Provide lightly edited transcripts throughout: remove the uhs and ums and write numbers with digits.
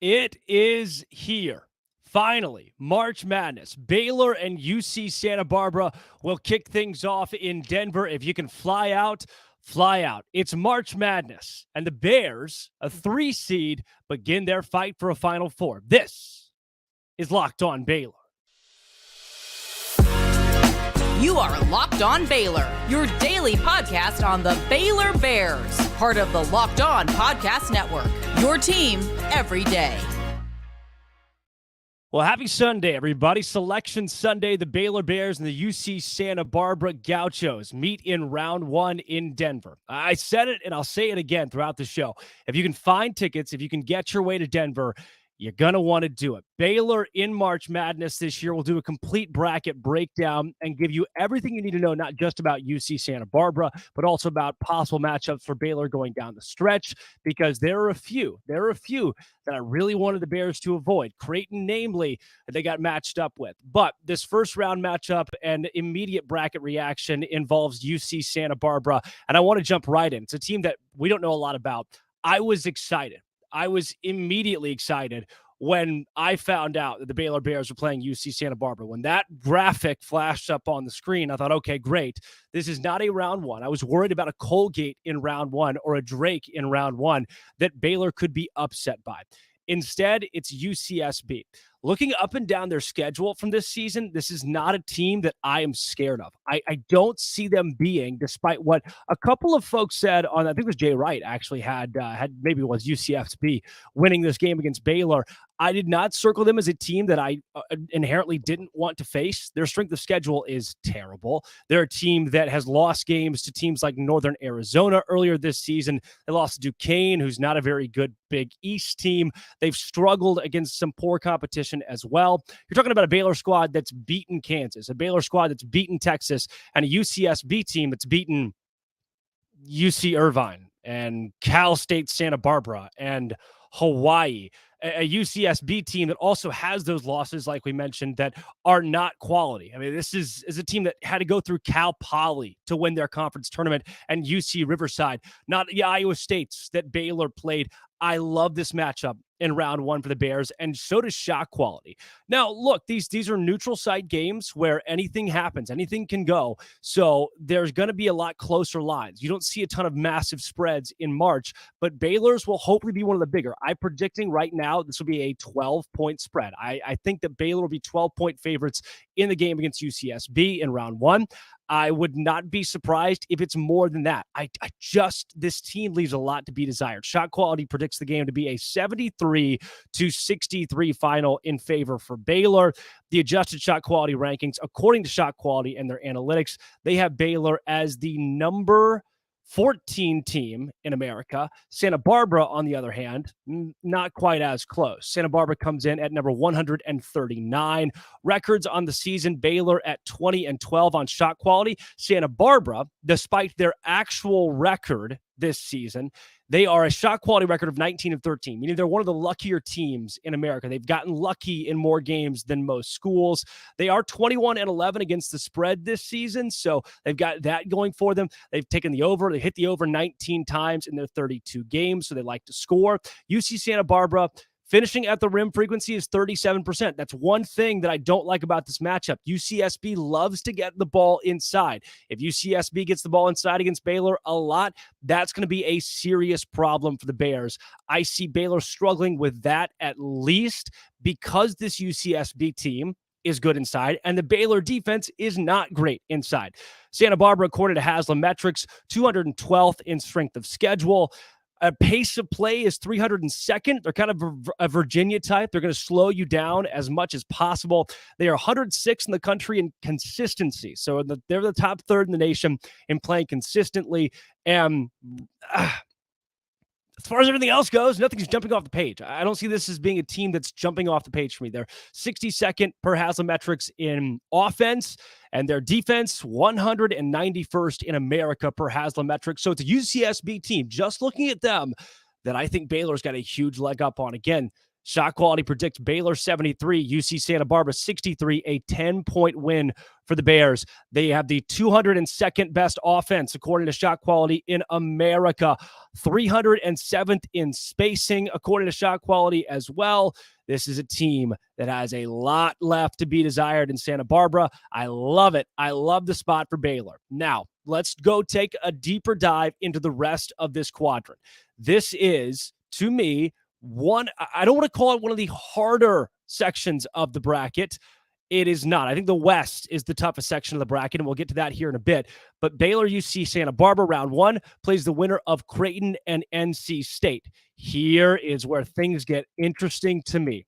It is here. Finally, March Madness. Baylor and UC Santa Barbara will kick things off in Denver. If you can fly out, fly out. It's March Madness, and the Bears, a 3 seed, begin their fight for a Final Four. This is Locked On Baylor. You are Locked On Baylor, your daily podcast on the Baylor Bears, part of the Locked On Podcast Network, your team every day. Well, happy Sunday, everybody. Selection Sunday, the Baylor Bears and the UC Santa Barbara Gauchos meet in round 1 in Denver. I said it, and I'll say it again throughout the show. If you can find tickets, if you can get your way to Denver, you're going to want to do it. Baylor in March Madness this year will do a complete bracket breakdown and give you everything you need to know, not just about UC Santa Barbara, but also about possible matchups for Baylor going down the stretch, because there are a few that I really wanted the Bears to avoid. Creighton, namely, that they got matched up with. But this first round matchup and immediate bracket reaction involves UC Santa Barbara, and I want to jump right in. It's a team that we don't know a lot about. I was excited. I was immediately excited when I found out that the Baylor Bears were playing UC Santa Barbara. When that graphic flashed up on the screen, I thought, okay, great. This is not a round 1. I was worried about a Colgate in round 1 or a Drake in round 1 that Baylor could be upset by. Instead, it's UCSB. Looking up and down their schedule from this season, this is not a team that I am scared of. I don't see them being, despite what a couple of folks said on, I think it was Jay Wright actually had maybe it was UCSB winning this game against Baylor. I did not circle them as a team that I inherently didn't want to face. Their strength of schedule is terrible. They're a team that has lost games to teams like Northern Arizona earlier this season. They lost to Duquesne, who's not a very good Big East team. They've struggled against some poor competition as well. You're talking about a Baylor squad that's beaten Kansas, a Baylor squad that's beaten Texas, and a UCSB team that's beaten UC Irvine and Cal State Santa Barbara and Hawaii. A UCSB team that also has those losses, like we mentioned, that are not quality. I mean, this is a team that had to go through Cal Poly to win their conference tournament, and UC Riverside, not the Iowa States that Baylor played. I love this matchup in round 1 for the Bears, and so does shot quality. Now, look, these are neutral site games where anything happens, anything can go. So there's going to be a lot closer lines. You don't see a ton of massive spreads in March, but Baylor's will hopefully be one of the bigger. I'm predicting right now this will be a 12-point spread. I think that Baylor will be 12-point favorites in the game against UCSB in round 1. I would not be surprised if it's more than that. This team leaves a lot to be desired. Shot quality predicts the game to be a 73-63 final in favor for Baylor. The adjusted shot quality rankings, according to Shot Quality and their analytics, they have Baylor as the number 14 team in America. Santa Barbara, on the other hand, not quite as close. Santa Barbara comes in at number 139. Records on the season, Baylor at 20-12 on shot quality. Santa Barbara, despite their actual record this season, they are a shot quality record of 19-13, meaning they're one of the luckier teams in America. They've gotten lucky in more games than most schools. They are 21-11 against the spread this season, so they've got that going for them. They've taken the over. They hit the over 19 times in their 32 games, so they like to score. UC Santa Barbara, finishing at the rim frequency is 37%. That's one thing that I don't like about this matchup. UCSB loves to get the ball inside. If UCSB gets the ball inside against Baylor a lot, that's going to be a serious problem for the Bears. I see Baylor struggling with that at least because this UCSB team is good inside, and the Baylor defense is not great inside. Santa Barbara, according to Haslametrics, 212th in strength of schedule. A pace of play is 302nd. They're kind of a Virginia type. They're going to slow you down as much as possible. They are 106th in the country in consistency. So they're the top third in the nation in playing consistently. And as far as everything else goes, nothing's jumping off the page. I don't see this as being a team that's jumping off the page for me. They're 62nd per Haslametrics in offense, and their defense 191st in America per Haslametrics. So it's a UCSB team, just looking at them, that I think Baylor's got a huge leg up on. Again, Shot quality predicts Baylor 73, UC Santa Barbara 63, a 10-point win for the Bears. They have the 202nd best offense, according to shot quality, in America. 307th in spacing, according to shot quality as well. This is a team that has a lot left to be desired in Santa Barbara. I love it. I love the spot for Baylor. Now, let's go take a deeper dive into the rest of this quadrant. This is, to me, I don't want to call it one of the harder sections of the bracket. It is not. I think the West is the toughest section of the bracket, and we'll get to that here in a bit. But Baylor UC Santa Barbara round 1 plays the winner of Creighton and NC State. Here is where things get interesting to me.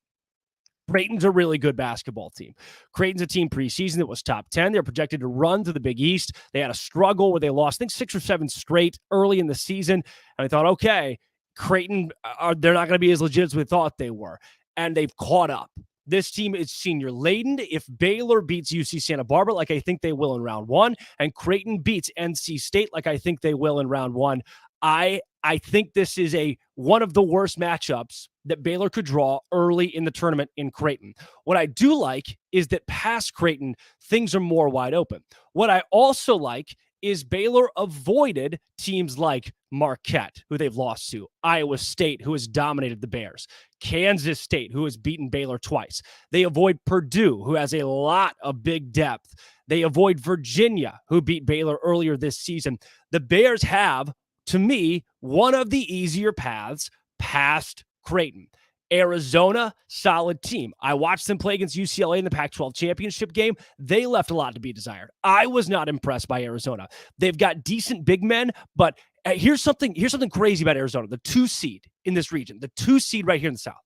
Creighton's a really good basketball team. Creighton's a team preseason that was top 10. They're projected to run to the Big East. They had a struggle where they lost, I think, 6 or 7 straight early in the season. And I thought, okay, Creighton, they're not going to be as legit as we thought they were. And they've caught up. This team is senior laden. If Baylor beats UC Santa Barbara, like I think they will in round 1, and Creighton beats NC State, like I think they will in round 1, I think this is one of the worst matchups that Baylor could draw early in the tournament in Creighton. What I do like is that past Creighton, things are more wide open. What I also like is Baylor avoided teams like Marquette, who they've lost to, Iowa State, who has dominated the Bears, Kansas State, who has beaten Baylor twice. They avoid Purdue, who has a lot of big depth. They avoid Virginia, who beat Baylor earlier this season. The Bears have, to me, one of the easier paths past Creighton. Arizona, solid team. I watched them play against UCLA in the Pac-12 championship game. They left a lot to be desired. I was not impressed by Arizona. They've got decent big men, but here's something crazy about Arizona, the 2 seed in this region, the 2 seed right here in the South.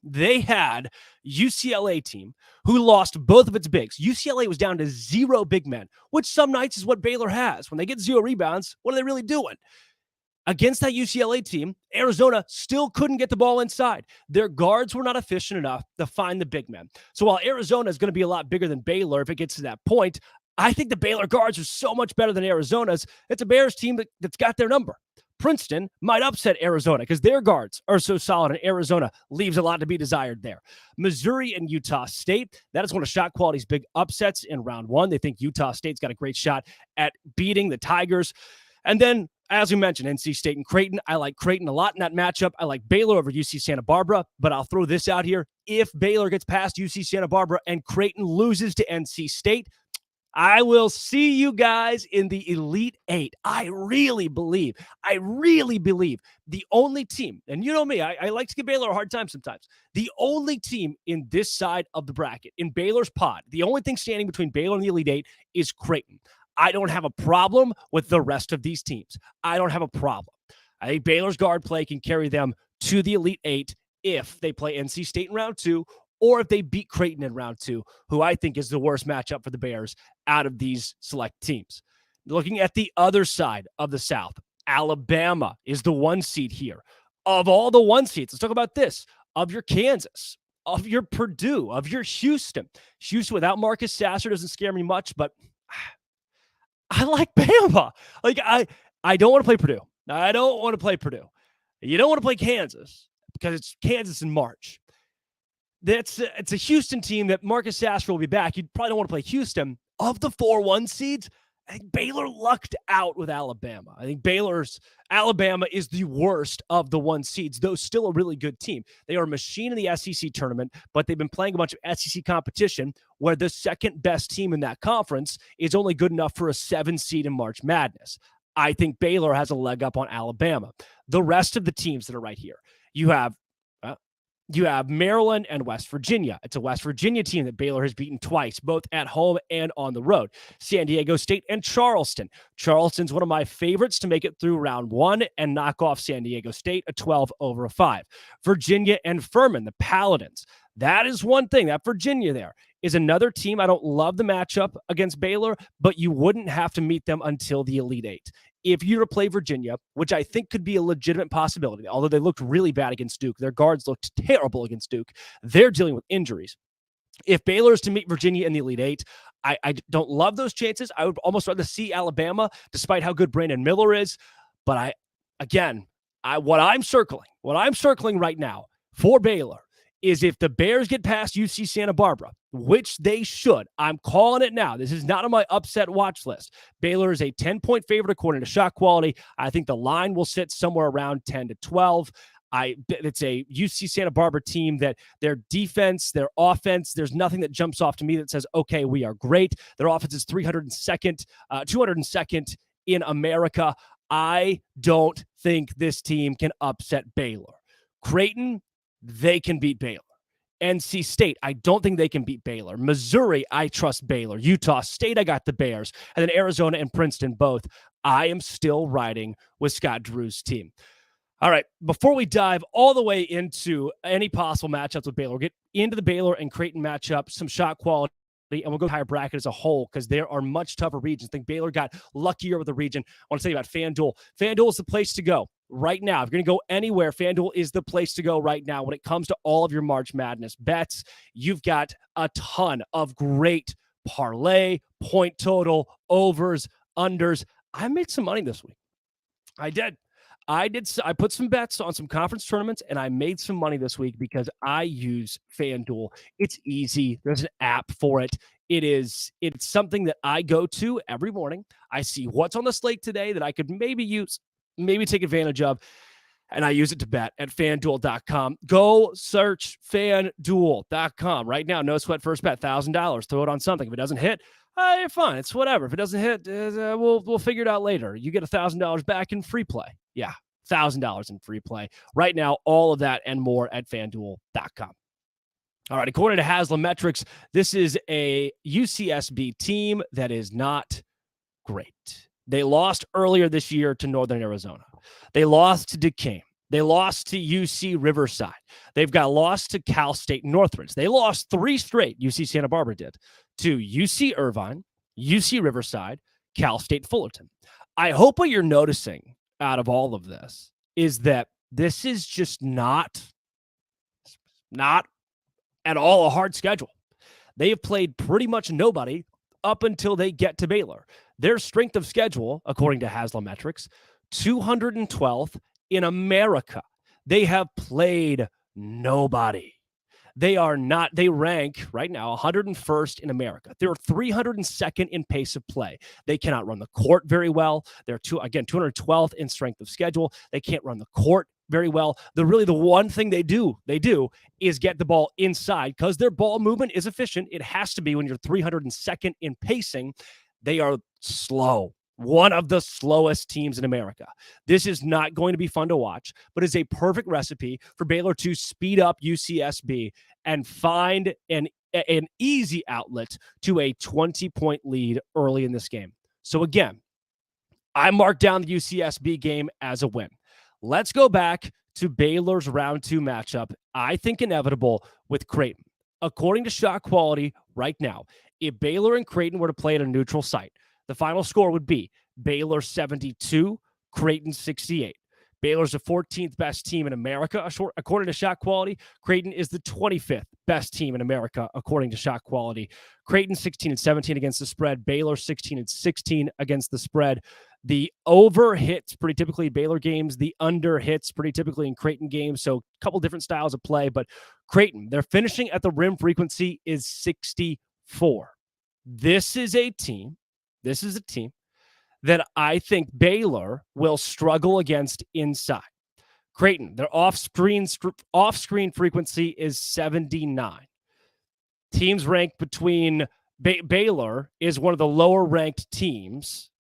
They had UCLA team who lost both of its bigs. UCLA was down to 0 big men, which some nights is what Baylor has. When they get 0 rebounds, what are they really doing? Against that UCLA team, Arizona still couldn't get the ball inside. Their guards were not efficient enough to find the big men. So while Arizona is going to be a lot bigger than Baylor if it gets to that point, I think the Baylor guards are so much better than Arizona's. It's a Bears team that's got their number. Princeton might upset Arizona because their guards are so solid, and Arizona leaves a lot to be desired there. Missouri and Utah State, that is one of shot quality's big upsets in round 1. They think Utah State's got a great shot at beating the Tigers. And then, as we mentioned, NC State and Creighton. I like Creighton a lot in that matchup. I like Baylor over UC Santa Barbara, but I'll throw this out here. If Baylor gets past UC Santa Barbara and Creighton loses to NC State, I will see you guys in the Elite 8. I really believe the only team, and you know me, I like to give Baylor a hard time sometimes. The only team in this side of the bracket, in Baylor's pod, the only thing standing between Baylor and the Elite 8 is Creighton. I don't have a problem with the rest of these teams. I don't have a problem. I think Baylor's guard play can carry them to the Elite 8 if they play NC State in round 2 or if they beat Creighton in round 2, who I think is the worst matchup for the Bears out of these select teams. Looking at the other side of the South, Alabama is the 1 seed here. Of all the 1 seeds, let's talk about this. Of your Kansas, of your Purdue, of your Houston. Houston without Marcus Sasser doesn't scare me much, but I like Bama. Like, I don't want to play Purdue. I don't want to play Purdue. You don't want to play Kansas because it's Kansas in March. It's a Houston team that Marcus Sasser will be back. You probably don't want to play Houston. Of the 4-1 seeds, I think Baylor lucked out with Alabama. I think Alabama is the worst of the 1 seeds, though still a really good team. They are a machine in the SEC tournament, but they've been playing a bunch of SEC competition where the second best team in that conference is only good enough for a 7 seed in March Madness. I think Baylor has a leg up on Alabama. The rest of the teams that are right here, you have Maryland and West Virginia. It's a West Virginia team that Baylor has beaten twice, both at home and on the road. San Diego State and Charleston. Charleston's one of my favorites to make it through round 1 and knock off San Diego State, a 12/5. Virginia and Furman, the Paladins. That is one thing. That Virginia there is another team. I don't love the matchup against Baylor, but you wouldn't have to meet them until the Elite 8. If you were to play Virginia, which I think could be a legitimate possibility, although they looked really bad against Duke, their guards looked terrible against Duke. They're dealing with injuries. If Baylor is to meet Virginia in the Elite 8, I don't love those chances. I would almost rather see Alabama, despite how good Brandon Miller is. But what I'm circling right now for Baylor is if the Bears get past UC Santa Barbara, which they should. I'm calling it now. This is not on my upset watch list. Baylor is a 10-point favorite according to shot quality. I think the line will sit somewhere around 10 to 12. It's a UC Santa Barbara team that their defense, their offense, there's nothing that jumps off to me that says, okay, we are great. Their offense is 202nd in America. I don't think this team can upset Baylor. Creighton, they can beat Baylor. NC State, I don't think they can beat Baylor. Missouri, I trust Baylor. Utah State, I got the Bears. And then Arizona and Princeton, both. I am still riding with Scott Drew's team. All right, before we dive all the way into any possible matchups with Baylor, we'll get into the Baylor and Creighton matchup, some shot quality, and we'll go higher bracket as a whole because there are much tougher regions. I think Baylor got luckier with the region. I want to tell you about FanDuel. FanDuel is the place to go right now. If you're going to go anywhere, FanDuel is the place to go right now when it comes to all of your March Madness bets. You've got a ton of great parlay, point total, overs, unders. I made some money this week. I did. I put some bets on some conference tournaments, and I made some money this week because I use FanDuel. It's easy. There's an app for it. It's something that I go to every morning. I see what's on the slate today that I could maybe use, maybe take advantage of, and I use it to bet at FanDuel.com. Go search FanDuel.com right now. No sweat first bet, $1,000. Throw it on something. If it doesn't hit, you're fine. It's whatever. If it doesn't hit, we'll figure it out later. You get $1,000 back in free play. Yeah, $1,000 in free play. Right now, all of that and more at FanDuel.com. All right, according to Haslametrics, this is a UCSB team that is not great. They lost earlier this year to Northern Arizona. They lost to Duquesne. They lost to UC Riverside. They've got lost to Cal State Northridge. They lost 3 straight, UC Santa Barbara did, to UC Irvine, UC Riverside, Cal State Fullerton. I hope what you're noticing out of all of this is that this is just not at all a hard schedule. They have played pretty much nobody up until they get to Baylor. Their strength of schedule, according to Haslametrics, 212th in America. They have played nobody. They rank right now 101st in America. They're 302nd in pace of play. They cannot run the court very well. They're 212th in strength of schedule. They can't run the court very well. The one thing they do is get the ball inside because their ball movement is efficient. It has to be when you're 302nd in pacing. They are slow. One of the slowest teams in America. This is not going to be fun to watch, but is a perfect recipe for Baylor to speed up UCSB and find an easy outlet to a 20-point lead early in this game. So again, I marked down the UCSB game as a win. Let's go back to Baylor's round 2 matchup. I think inevitable with Creighton. According to shot quality right now, if Baylor and Creighton were to play at a neutral site, the final score would be Baylor 72, Creighton 68. Baylor's the 14th best team in America, according to shot quality. Creighton is the 25th best team in America, according to shot quality. Creighton 16-17 against the spread. Baylor 16-16 against the spread. The over hits pretty typically in Baylor games. The under hits pretty typically in Creighton games. So a couple different styles of play. But Creighton, their finishing at the rim frequency is 64. This is a team that I think Baylor will struggle against inside. Creighton, their off-screen frequency is 79. Teams ranked between Baylor is one of the lower-ranked teams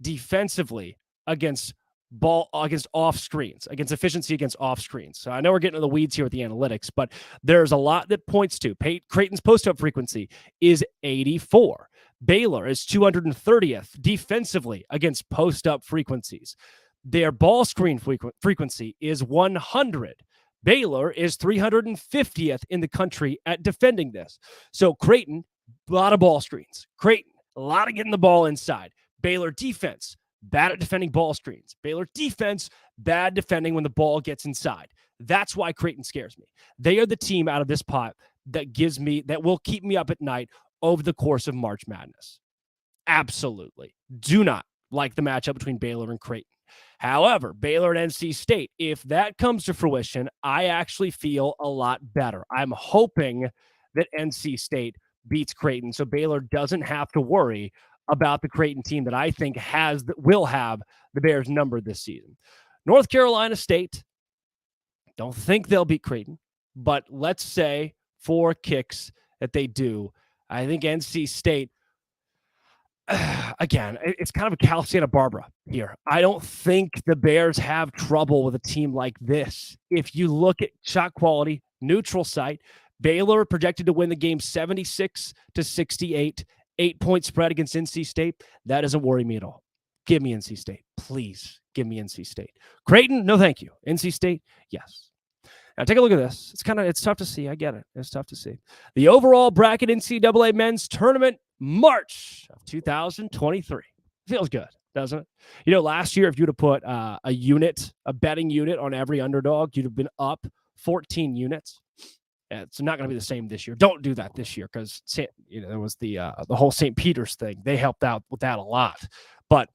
defensively against off screens, against efficiency against off screens. So I know we're getting to the weeds here with the analytics, but there's a lot that points to Creighton's post-up frequency is 84. Baylor is 230th defensively against post-up frequencies. Their ball screen frequency is 100. Baylor is 350th in the country at defending this. So Creighton, a lot of ball screens. Creighton, a lot of getting the ball inside. Baylor defense, bad at defending ball screens. Baylor defense, bad defending when the ball gets inside. That's why Creighton scares me. They are the team out of this pot that will keep me up at night over the course of March Madness. Absolutely. Do not like the matchup between Baylor and Creighton. However, Baylor and NC State, if that comes to fruition, I actually feel a lot better. I'm hoping that NC State beats Creighton so Baylor doesn't have to worry about the Creighton team that I think will have the Bears numbered this season. North Carolina State, don't think they'll beat Creighton, but let's say for kicks that they do. I think NC State, again, it's kind of a Cal Santa Barbara here. I don't think the Bears have trouble with a team like this. If you look at shot quality, neutral site, Baylor projected to win the game 76-68, 8-point spread against NC State. That doesn't worry me at all. Give me NC State. Please give me NC State. Creighton, no thank you. NC State, yes. Now take a look at this. It's tough to see. I get it. It's tough to see. The overall bracket NCAA men's tournament, March of 2023. Feels good, doesn't it? Last year, if you'd have put a betting unit on every underdog, you'd have been up 14 units. It's not going to be the same this year. Don't do that this year because there was the whole St. Peter's thing. They helped out with that a lot. But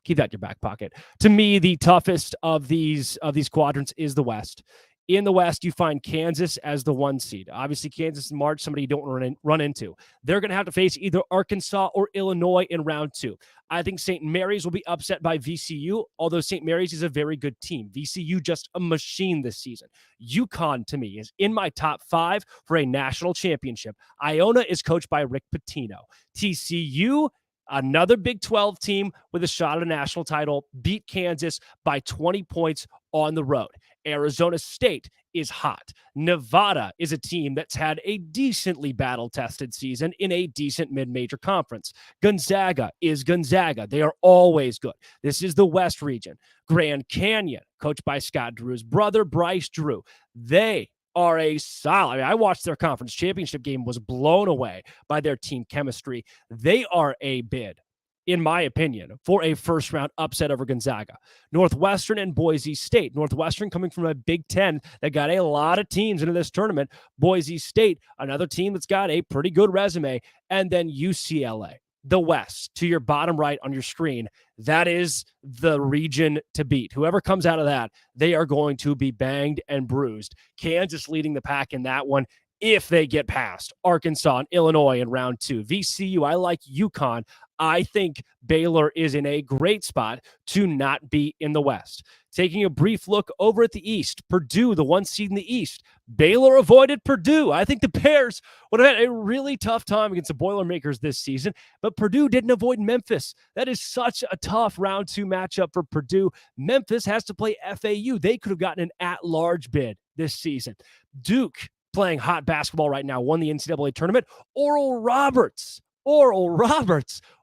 keep that in your back pocket. To me, the toughest of these quadrants is the West. In the West, you find Kansas as the 1 seed. Obviously, Kansas and March, somebody you don't run into. They're going to have to face either Arkansas or Illinois in round 2. I think St. Mary's will be upset by VCU, although St. Mary's is a very good team. VCU just a machine this season. UConn, to me, is in my top 5 for a national championship. Iona is coached by Rick Pitino. TCU, another Big 12 team with a shot at a national title, beat Kansas by 20 points on the road. Arizona State is hot. Nevada is a team that's had a decently battle-tested season in a decent mid-major conference. Gonzaga is Gonzaga. They are always good. This is the West region. Grand Canyon, coached by Scott Drew's brother, Bryce Drew. They are a solid. I watched their conference championship game, was blown away by their team chemistry. They are a bid, in my opinion, for a first-round upset over Gonzaga. Northwestern and Boise State. Northwestern coming from a Big Ten that got a lot of teams into this tournament. Boise State, another team that's got a pretty good resume. And then UCLA, the West, to your bottom right on your screen. That is the region to beat. Whoever comes out of that, they are going to be banged and bruised. Kansas leading the pack in that one if they get past Arkansas and Illinois in round 2. VCU, I like UConn. I think Baylor is in a great spot to not be in the West. Taking a brief look over at the East, Purdue, the 1 seed in the East. Baylor avoided Purdue. I think the Bears would have had a really tough time against the Boilermakers this season, but Purdue didn't avoid Memphis. That is such a tough round 2 matchup for Purdue. Memphis has to play FAU. They could have gotten an at-large bid this season. Duke, playing hot basketball right now, won the NCAA tournament. Oral Roberts,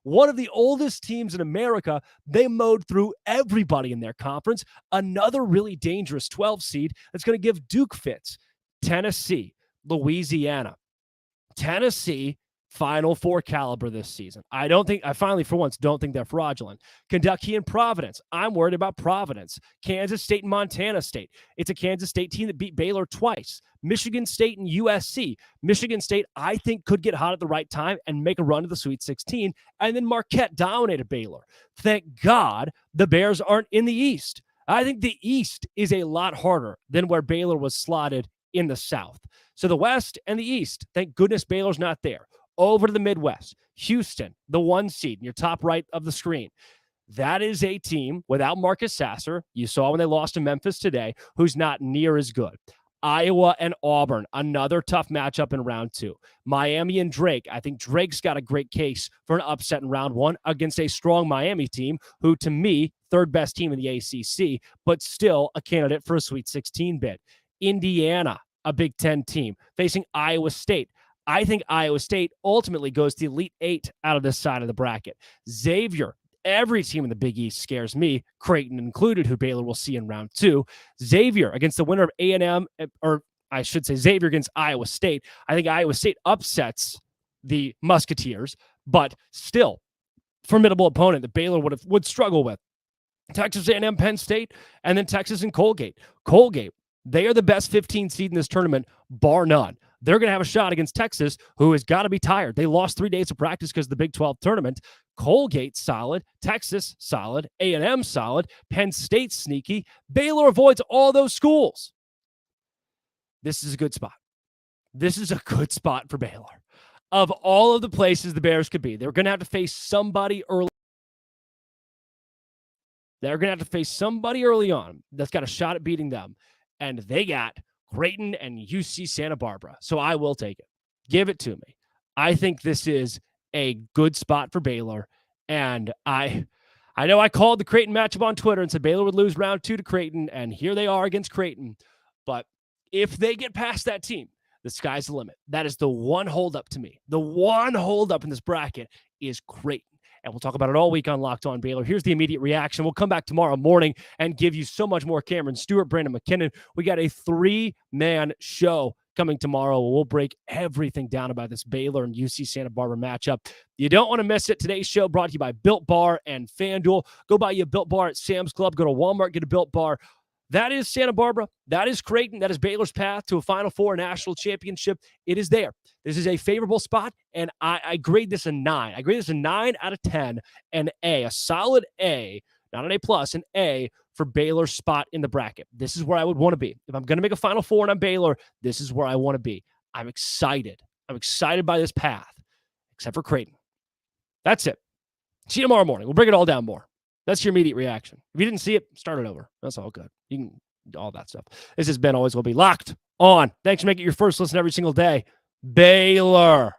one of the oldest teams in America. They mowed through everybody in their conference. Another really dangerous 12 seed that's going to give Duke fits. Tennessee, Louisiana. Tennessee, Final Four caliber this season. I finally, for once, don't think they're fraudulent. Kentucky and Providence. I'm worried about Providence. Kansas State and Montana State. It's a Kansas State team that beat Baylor twice. Michigan State and USC. Michigan State, I think, could get hot at the right time and make a run to the Sweet 16. And then Marquette dominated Baylor. Thank God the Bears aren't in the East. I think the East is a lot harder than where Baylor was slotted in the South. So the West and the East, thank goodness Baylor's not there. Over to the Midwest, Houston, the 1 seed in your top right of the screen. That is a team without Marcus Sasser. You saw when they lost to Memphis today, who's not near as good. Iowa and Auburn, another tough matchup in round 2. Miami and Drake. I think Drake's got a great case for an upset in round 1 against a strong Miami team who, to me, third best team in the ACC, but still a candidate for a Sweet 16 bid. Indiana, a Big Ten team, facing Iowa State. I think Iowa State ultimately goes to the Elite 8 out of this side of the bracket. Xavier, every team in the Big East scares me, Creighton included, who Baylor will see in round 2. Xavier against the winner of A&M, or I should say Xavier against Iowa State. I think Iowa State upsets the Musketeers, but still formidable opponent that Baylor would struggle with. Texas A&M, Penn State, and then Texas and Colgate. Colgate, they are the best 15 seed in this tournament, bar none. they're going to have a shot against Texas, who has got to be tired. They lost 3 days of practice because of the Big 12 tournament. Colgate solid, Texas solid, A&M solid, Penn State sneaky. Baylor avoids all those schools. This is a good spot. This is a good spot for Baylor. Of all of the places the Bears could be, they're going to have to face somebody early. They're going to have to face somebody early on that's got a shot at beating them. And they got Creighton and UC Santa Barbara. So I will take it. Give it to me. I think this is a good spot for Baylor. And I know I called the Creighton matchup on Twitter and said Baylor would lose round 2 to Creighton, and here they are against Creighton. But if they get past that team, the sky's the limit. That is the one holdup to me. The one holdup in this bracket is Creighton. And we'll talk about it all week on Locked On Baylor. Here's the immediate reaction. We'll come back tomorrow morning and give you so much more. Cameron Stewart, Brandon McKinnon. We got a 3-man show coming tomorrow. We'll break everything down about this Baylor and UC Santa Barbara matchup. You don't want to miss it. Today's show brought to you by Built Bar and FanDuel. Go buy you a Built Bar at Sam's Club. Go to Walmart, get a Built Bar. That is Santa Barbara. That is Creighton. That is Baylor's path to a Final Four national championship. It is there. This is a favorable spot, and I grade this a 9. I grade this a 9 out of 10, an A, a solid A, not an A+, an A for Baylor's spot in the bracket. This is where I would want to be. If I'm going to make a Final Four and I'm Baylor, this is where I want to be. I'm excited. I'm excited by this path, except for Creighton. That's it. See you tomorrow morning. We'll break it all down more. That's your immediate reaction. If you didn't see it, start it over. That's all good. You can do all that stuff. This has been Always Will Be Locked On. Thanks for making it your first listen every single day. Baylor.